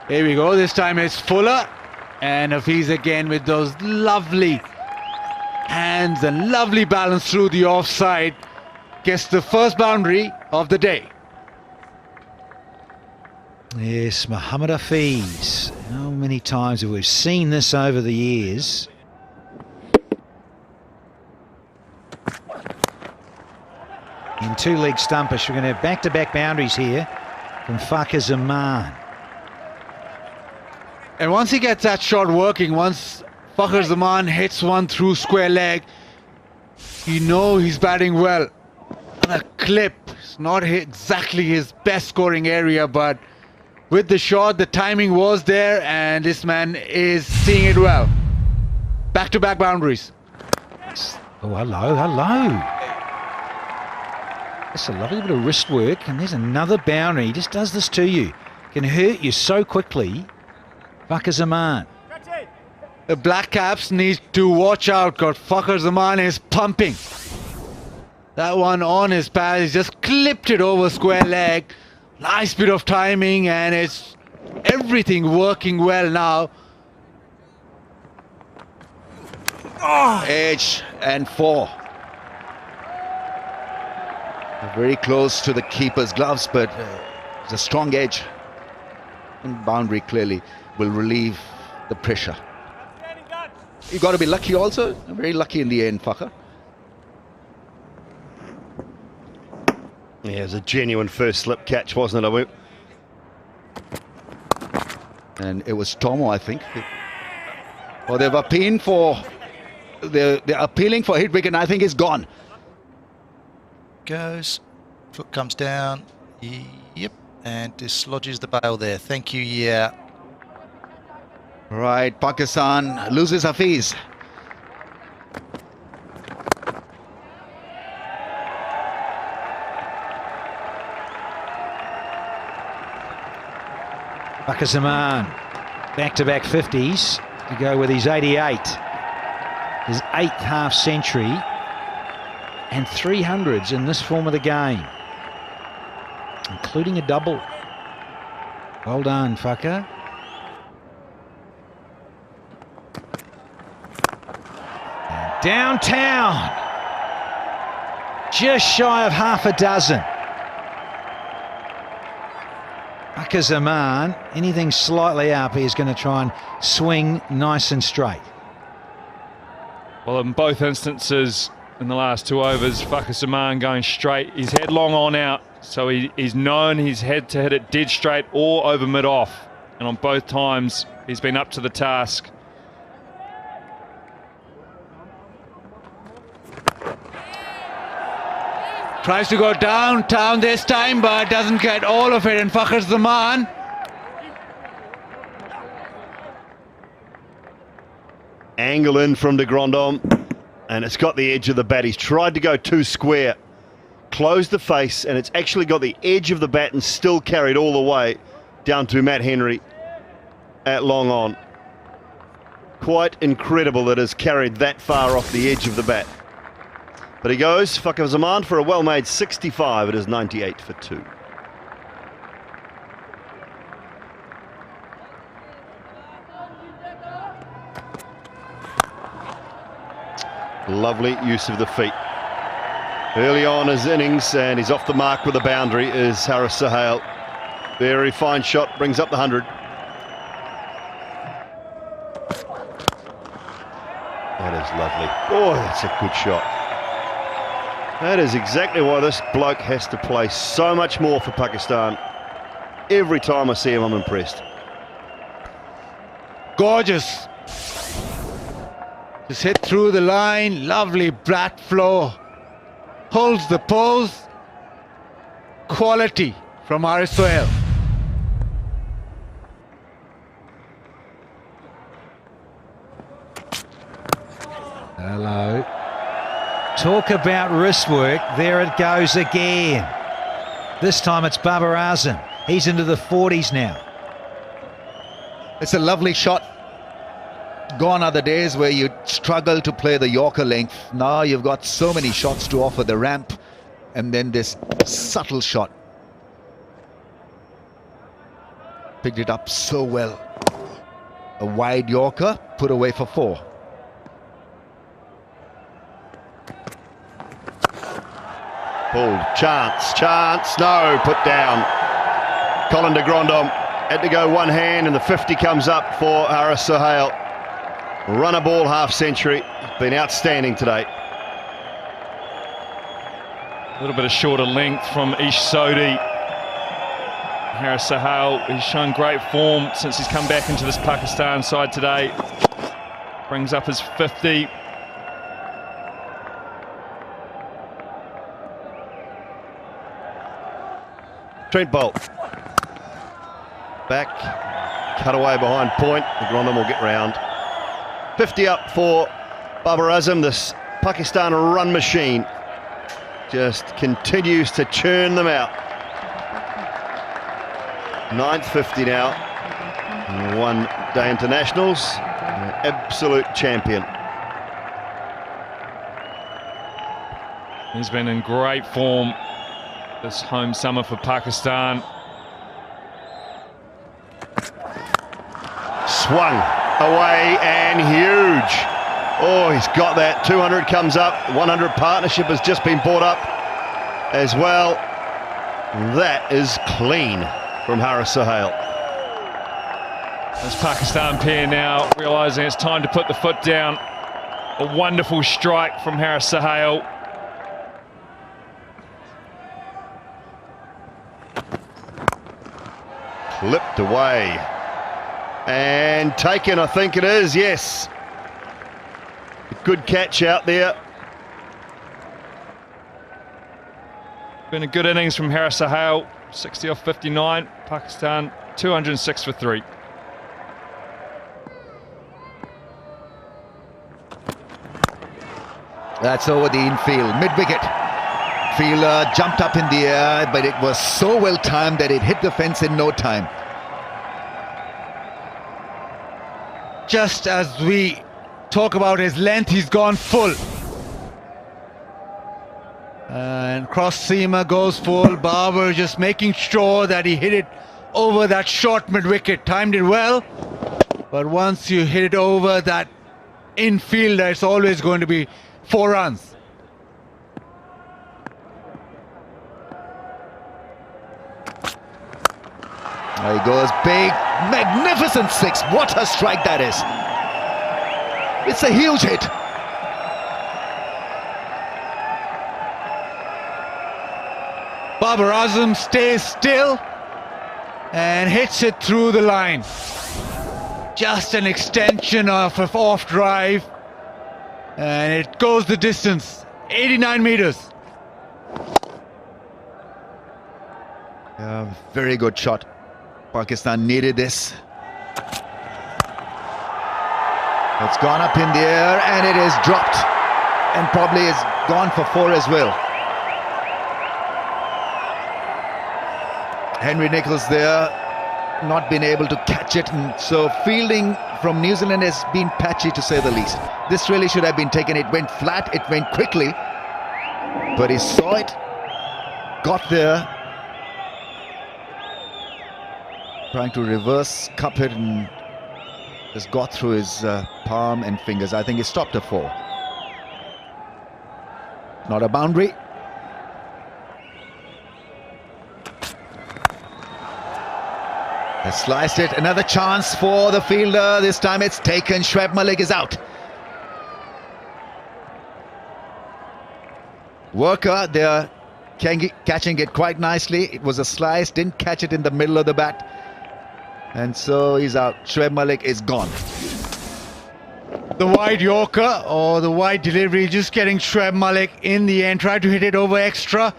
Here we go. This time it's Fuller. And Hafiz again with those lovely hands and lovely balance through the offside. Gets the first boundary of the day. Yes, Mohammed Hafiz. How many times have we seen this over the years? In two-leg stumpish, we're going to have back-to-back boundaries here from Fakhar Zaman. And once he gets that shot working, once Fakhar Zaman hits one through square leg, you know he's batting well. On a clip, it's not exactly his best scoring area, but with the shot, the timing was there, and this man is seeing it well. Back-to-back boundaries. Oh, hello. That's a lovely bit of wrist work, and there's another boundary. He just does this to you. Can hurt you so quickly. Fakhar Zaman. The Black Caps need to watch out, because Fakhar Zaman is pumping. That one on his pad, he's just clipped it over square leg. Nice bit of timing, and it's everything working well now. Oh. Edge and 4. Very close to the keeper's gloves, but it's a strong edge. And boundary clearly will relieve the pressure. You've got to be lucky also. Very lucky in the end, Fakhar. Yeah, it was a genuine first slip catch, wasn't it, Awu? And it was Tomo, I think. Well, they've appealed for... They're appealing for hit wicket, and I think it's gone. Goes, foot comes down, yep, and dislodges the bail there. Thank you, yeah. Right, Pakistan loses Hafiz. Fakhar Zaman, back-to-back 50s to go with his 88. His 8th half-century and 300s in this form of the game, including a double. Well done, Fakhar. And downtown, just shy of half a dozen. Fakhar Zaman, anything slightly up, he's going to try and swing nice and straight. Well, in both instances, in the last 2 overs, Fakhar Zaman going straight. He's headlong on out, so he's known he's had to hit it dead straight or over mid-off. And on both times, he's been up to the task. Tries to go downtown this time, but doesn't get all of it. And Fakhar Zaman. Angle in from de Grandhomme, and it's got the edge of the bat. He's tried to go too square, closed the face, and it's actually got the edge of the bat and still carried all the way down to Matt Henry at long on. Quite incredible that it's carried that far off the edge of the bat. But he goes, Fakhar Zaman, for a well-made 65. It is 98 for 2. Lovely use of the feet. Early on his innings, and he's off the mark with a boundary, is Haris Sohail. Very fine shot, brings up the 100. That is lovely. Oh, that's a good shot. That is exactly why this bloke has to play so much more for Pakistan. Every time I see him, I'm impressed. Gorgeous. Just hit through the line. Lovely bat flow. Holds the pose. Quality from Haris Sohail. Hello. Talk about wrist work. There it goes again. This time it's Babar Azam. He's into the 40s now. It's a lovely shot. Gone are the days where you struggle to play the Yorker length. Now you've got so many shots to offer, the ramp and then this subtle shot. picked it up so well. A wide Yorker, put away for 4. Pulled, chance, no, put down. Colin de Grandhomme had to go one hand, and the 50 comes up for Haris Sohail. Run a ball half century, been outstanding today. A little bit of shorter length from Ish Sodhi. Haris Sohail, he's shown great form since he's come back into this Pakistan side today. Brings up his 50. Trent Bolt. Back, cut away behind point. De Grandhomme will get round. 50 up for Babar Azam. This Pakistan run machine just continues to churn them out. 9th 50 now. One day internationals. An absolute champion. He's been in great form this home summer for Pakistan. Swung away and huge. Oh, he's got that. 200 comes up. 100 partnership has just been brought up as well. That is clean from Haris Sohail. This Pakistan pair now realising it's time to put the foot down. A wonderful strike from Haris Sohail. Clipped away and taken, I think it is, yes. Good catch out there. Been a good innings from Haris Sohail. 60 off 59. Pakistan 206 for 3. That's over the infield, mid-wicket. Fielder jumped up in the air, but it was so well timed that it hit the fence in no time. Just as we talk about his length, he's gone full. And cross seamer goes full. Babar just making sure that he hit it over that short mid-wicket. Timed it well, but once you hit it over that infielder, it's always going to be 4 runs. There he goes, big, magnificent 6. What a strike that is. It's a huge hit. Babar Azam stays still and hits it through the line. Just an extension of an off drive, and it goes the distance, 89 meters. Very good shot. Pakistan needed this. It's gone up in the air and it is dropped, and probably is gone for 4 as well. Henry Nicholls there, not been able to catch it, and so fielding from New Zealand has been patchy to say the least. This really should have been taken. It went flat, it went quickly, but he saw it, got there, trying to reverse cup it, and just got through his palm and fingers. I think he stopped a 4. Not a boundary. They sliced it. Another chance for the fielder. This time it's taken. Shoaib Malik is out. Worker there catching it quite nicely. It was a slice, didn't catch it in the middle of the bat, and so he's out. Shoaib Malik is gone. The wide Yorker or the wide delivery, just getting Shoaib Malik in the end, tried to hit it over extra,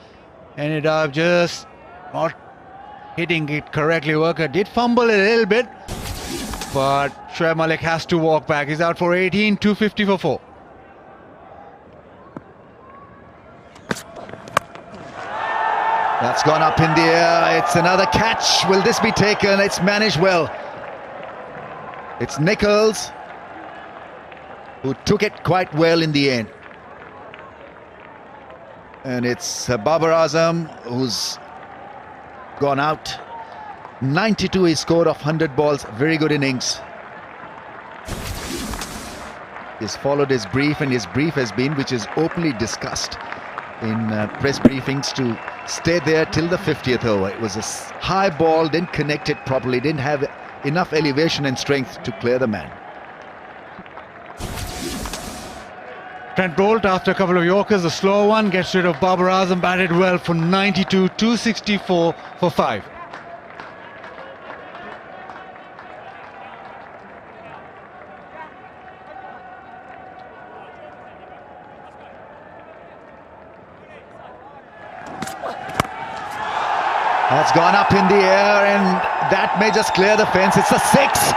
ended up just not hitting it correctly. Worker did fumble a little bit, but Shoaib Malik has to walk back. He's out for 18, 250 for 4. That's gone up in the air. It's another catch. Will this be taken? It's managed well. It's Nicholls who took it quite well in the end. And it's Babar Azam who's gone out. 92 he scored off 100 balls. Very good innings. He's followed his brief, and his brief has been, which is openly discussed in press briefings, to stay there till the 50th over. It was a high ball, didn't connect it properly, didn't have enough elevation and strength to clear the man. Trent Bolt, after a couple of Yorkers, a slow one, gets rid of Babar Azam, batted well for 92, 264 for 5. That's gone up in the air, and that may just clear the fence. It's a 6.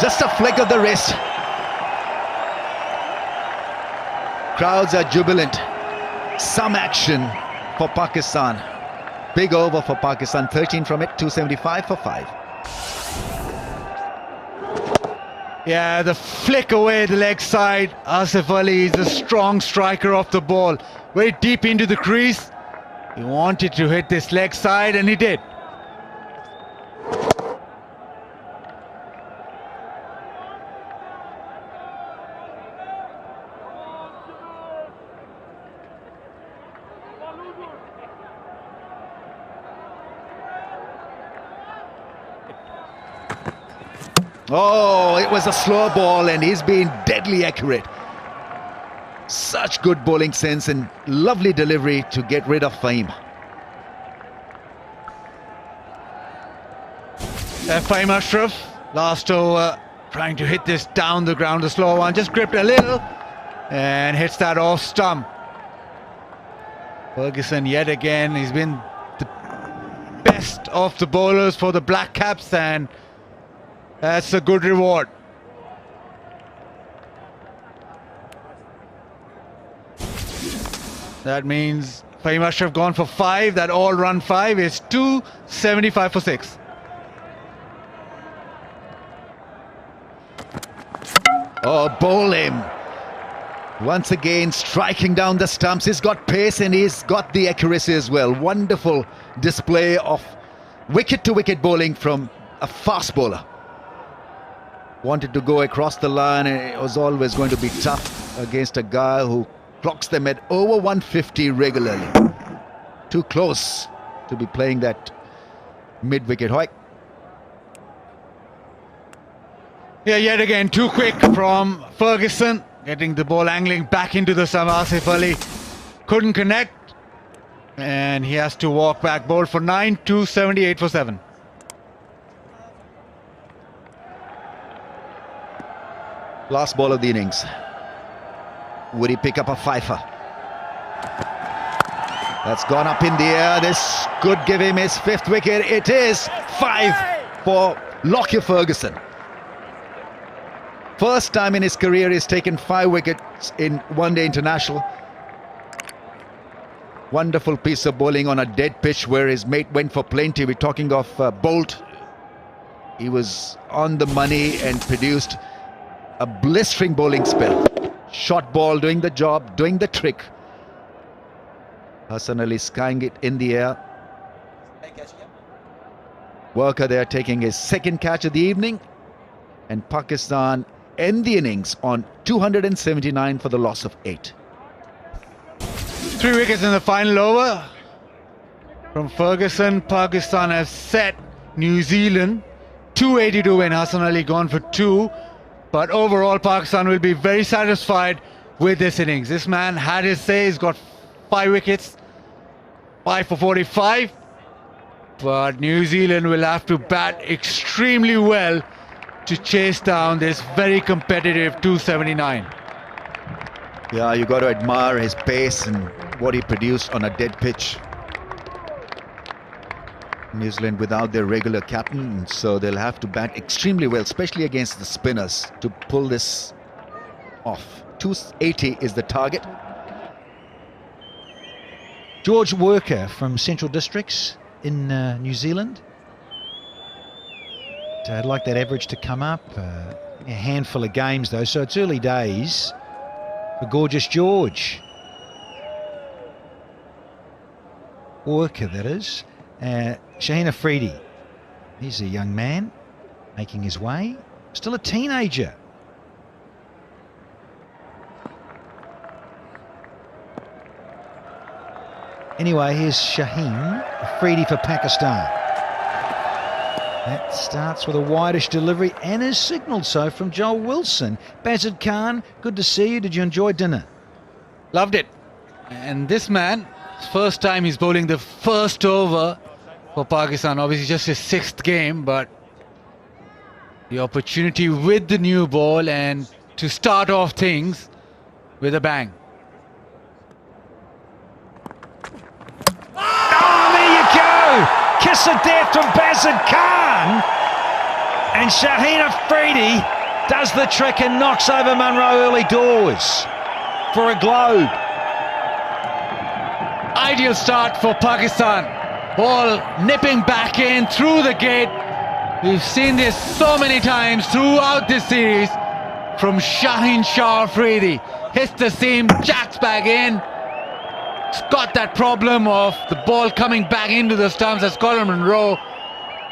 Just a flick of the wrist. Crowds are jubilant. Some action for Pakistan. Big over for Pakistan. 13 from it, 275 for 5. Yeah, the flick away the leg side. Asif Ali is a strong striker off the ball. Very deep into the crease. He wanted to hit this leg side, and he did. Oh, it was a slow ball, and he's been deadly accurate. Such good bowling sense and lovely delivery to get rid of Fahim. Fahim Ashraf, last over, trying to hit this down the ground, the slow one, just gripped a little and hits that off stump. Ferguson yet again, he's been the best of the bowlers for the Black Caps, and that's a good reward. That means Fahim Ashraf gone for 5. That all-run 5 is 275 for 6. Oh, bowl him. Once again, striking down the stumps. He's got pace and he's got the accuracy as well. Wonderful display of wicket-to-wicket bowling from a fast bowler. Wanted to go across the line, and it was always going to be tough against a guy who clocks them at over 150 regularly. Too close to be playing that mid-wicket hike. Yeah, yet again, too quick from Ferguson. Getting the ball angling back into the stump. Asif Ali couldn't connect, and he has to walk back. Bowled for 9, 278 for 7. Last ball of the innings. Would he pick up a fifer? That's gone up in the air. This could give him his 5th wicket. It is 5 for Lockyer Ferguson. First time in his career he's taken 5 wickets in one-day international. Wonderful piece of bowling on a dead pitch where his mate went for plenty. We're talking of Bolt. He was on the money and produced a blistering bowling spell. Short ball doing the job, doing the trick. Hassan Ali skying it in the air. Worker there taking his 2nd catch of the evening. And Pakistan end the innings on 279 for the loss of 8. 3 wickets in the final over from Ferguson. Pakistan has set New Zealand 280 to win. Hassan Ali gone for 2. But overall, Pakistan will be very satisfied with this innings. This man had his say. He's got 5 wickets, 5 for 45. But New Zealand will have to bat extremely well to chase down this very competitive 279. Yeah, you got to admire his pace and what he produced on a dead pitch. New Zealand without their regular captain, so they'll have to bat extremely well, especially against the spinners, to pull this off. 280 is the target. George Worker from Central Districts in New Zealand. I'd like that average to come up. A handful of games though, so it's early days for Gorgeous George. Worker, that is. Shaheen Afridi He's a young man making his way, still a teenager. Anyway, here's Shaheen Afridi for Pakistan. That starts with a wideish delivery and is signalled so from Joel Wilson. Bazid Khan, good to see you. Did you enjoy dinner? Loved it. And this man, first time he's bowling the first over for Pakistan. Obviously just his 6th game, but the opportunity with the new ball and to start off things with a bang. Oh, there you go! Kiss of death from Bazid Khan. And Shaheen Afridi does the trick and knocks over Munro early doors for a globe. Ideal start for Pakistan. Ball nipping back in through the gate. We've seen this so many times throughout this series from Shaheen Shah Afridi. Hits the seam, jacks back in. It's got that problem of the ball coming back into the stumps as Colin Munro.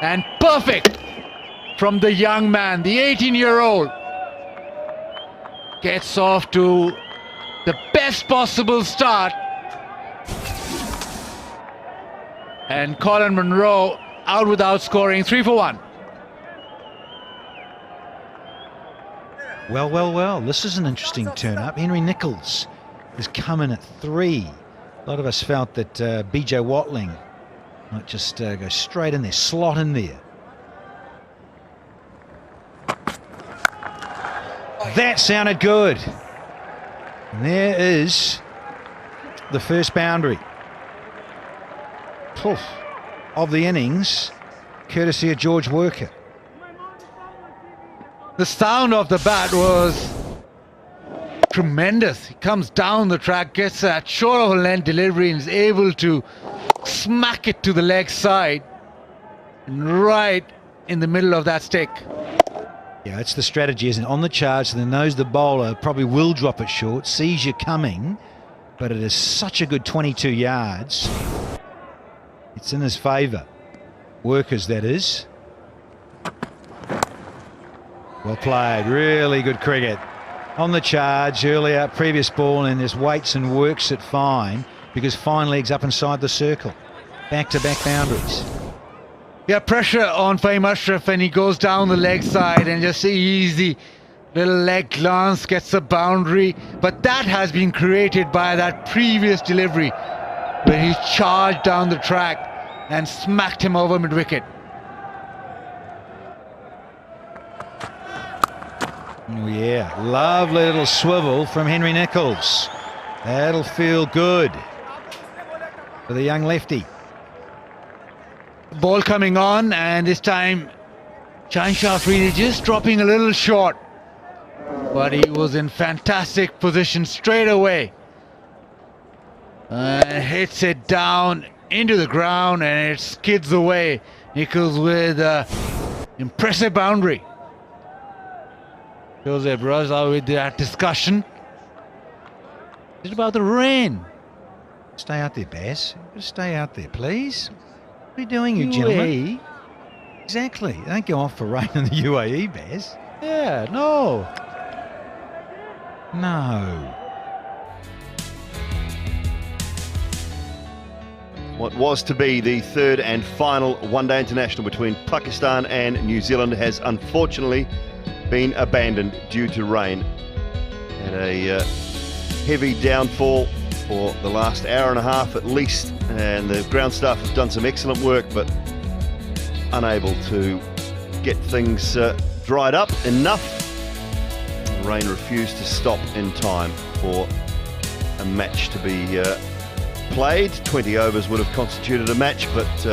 And perfect from the young man, the 18-year-old. Gets off to the best possible start. And Colin Munro out without scoring, 3 for 1. Well. This is an interesting turn-up. Henry Nicholls has come in at 3. A lot of us felt that BJ Watling might just go straight in there, slot in there. That sounded good. And there is the first boundary of the innings, courtesy of George Worker. The sound of the bat was tremendous. He comes down the track, gets that short of a length delivery and is able to smack it to the leg side and right in the middle of that stick. Yeah, it's the strategy, isn't it? On the charge, so they knows the bowler probably will drop it short, sees you coming, but it is such a good 22 yards. It's in his favour. Workers, that is. Well played, really good cricket. On the charge earlier, previous ball, and just waits and works it fine because fine legs up inside the circle. Back-to-back boundaries. Yeah, pressure on Fahim Ashraf and he goes down the leg side and just easy little leg glance, gets a boundary. But that has been created by that previous delivery where he charged down the track and smacked him over mid-wicket. Oh yeah, lovely little swivel from Henry Nicholls. That'll feel good for the young lefty. Ball coming on, and this time Shaheen Shah Afridi just dropping a little short, but he was in fantastic position straight away and hits it down into the ground and it skids away. Nicholls with an impressive boundary. Joseph Raza with that discussion. Is it about the rain? Stay out there, Baz. Stay out there, please. What are you doing, you gentlemen? Exactly. Don't go off for rain in the UAE, Baz. Yeah, no. No. What was to be the third and final one-day international between Pakistan and New Zealand has unfortunately been abandoned due to rain. Had a heavy downfall for the last hour and a half at least, and the ground staff have done some excellent work, but unable to get things dried up enough. The rain refused to stop in time for a match to be played. 20 overs would have constituted a match, but